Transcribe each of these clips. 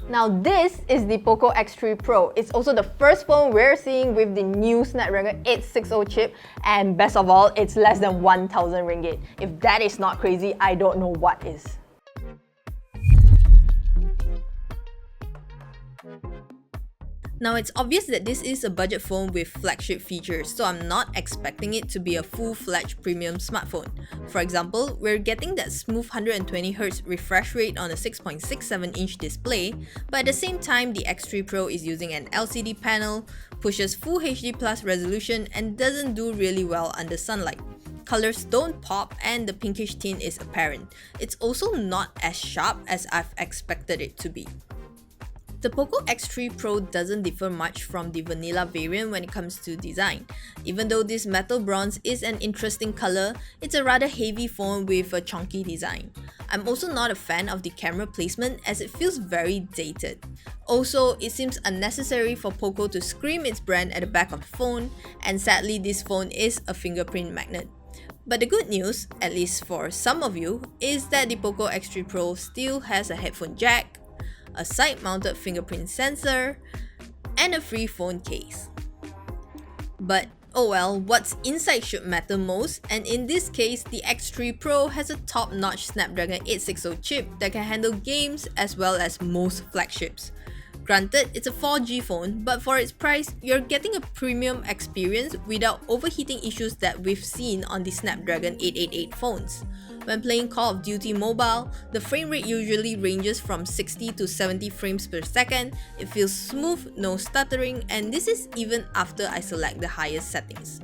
Now this is the POCO X3 Pro. It's also the first phone we're seeing with the new Snapdragon 860 chip, and best of all, it's less than 1,000 ringgit. If that is not crazy, I don't know what is. Now it's obvious that this is a budget phone with flagship features, so I'm not expecting it to be a full-fledged premium smartphone. For example, we're getting that smooth 120Hz refresh rate on a 6.67-inch display, but at the same time the X3 Pro is using an LCD panel, pushes Full HD Plus resolution, and doesn't do really well under sunlight. Colors don't pop and the pinkish tint is apparent. It's also not as sharp as I've expected it to be. The POCO X3 Pro doesn't differ much from the vanilla variant when it comes to design. Even though this metal bronze is an interesting color, it's a rather heavy phone with a chunky design. I'm also not a fan of the camera placement as it feels very dated. Also, it seems unnecessary for POCO to scream its brand at the back of the phone, and sadly this phone is a fingerprint magnet. But the good news, at least for some of you, is that the POCO X3 Pro still has a headphone jack, a side-mounted fingerprint sensor, and a free phone case. But oh well, what's inside should matter most, and in this case, the X3 Pro has a top-notch Snapdragon 860 chip that can handle games as well as most flagships. Granted, it's a 4G phone, but for its price, you're getting a premium experience without overheating issues that we've seen on the Snapdragon 888 phones. When playing Call of Duty Mobile, the frame rate usually ranges from 60 to 70 frames per second, it feels smooth, no stuttering, and this is even after I select the highest settings.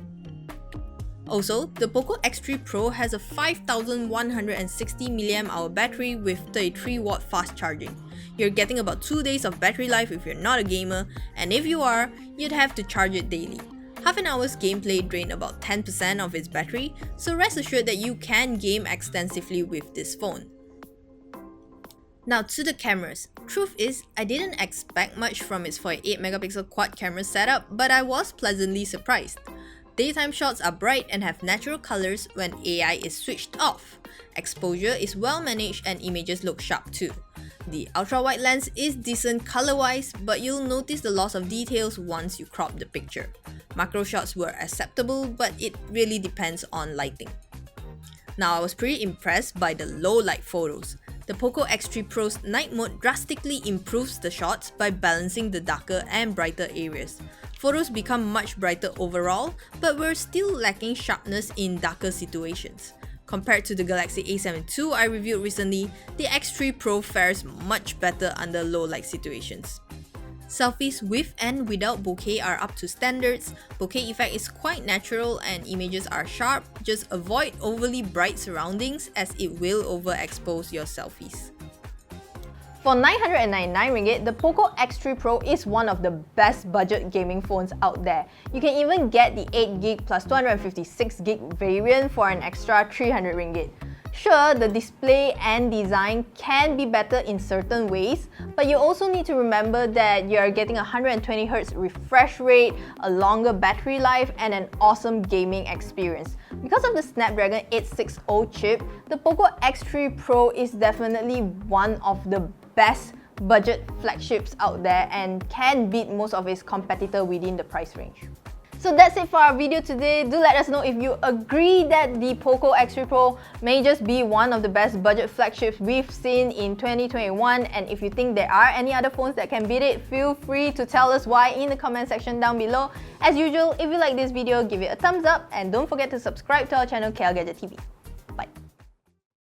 Also, the POCO X3 Pro has a 5160 mAh battery with 33W fast charging. You're getting about 2 days of battery life if you're not a gamer, and if you are, you'd have to charge it daily. Half an hour's gameplay drained about 10% of its battery, so rest assured that you can game extensively with this phone. Now to the cameras. Truth is, I didn't expect much from its 48MP quad camera setup, but I was pleasantly surprised. Daytime shots are bright and have natural colors when AI is switched off. Exposure is well managed and images look sharp too. The ultra-wide lens is decent color-wise, but you'll notice the loss of details once you crop the picture. Macro shots were acceptable, but it really depends on lighting. Now I was pretty impressed by the low light photos. The POCO X3 Pro's night mode drastically improves the shots by balancing the darker and brighter areas. Photos become much brighter overall, but we're still lacking sharpness in darker situations. Compared to the Galaxy A7 II I reviewed recently, the X3 Pro fares much better under low light situations. Selfies with and without bokeh are up to standards, bokeh effect is quite natural and images are sharp, just avoid overly bright surroundings as it will overexpose your selfies. For 999 ringgit, the POCO X3 Pro is one of the best budget gaming phones out there. You can even get the 8GB plus 256GB variant for an extra 300 ringgit. Sure, the display and design can be better in certain ways, but you also need to remember that you are getting a 120Hz refresh rate, a longer battery life, and an awesome gaming experience. Because of the Snapdragon 860 chip, the POCO X3 Pro is definitely one of the best budget flagships out there and can beat most of its competitors within the price range. So that's it for our video today. Do let us know if you agree that the POCO X3 Pro may just be one of the best budget flagships we've seen in 2021, and if you think there are any other phones that can beat it, feel free to tell us why in the comment section down below. As usual, if you like this video, give it a thumbs up and don't forget to subscribe to our channel KLGadgetTV.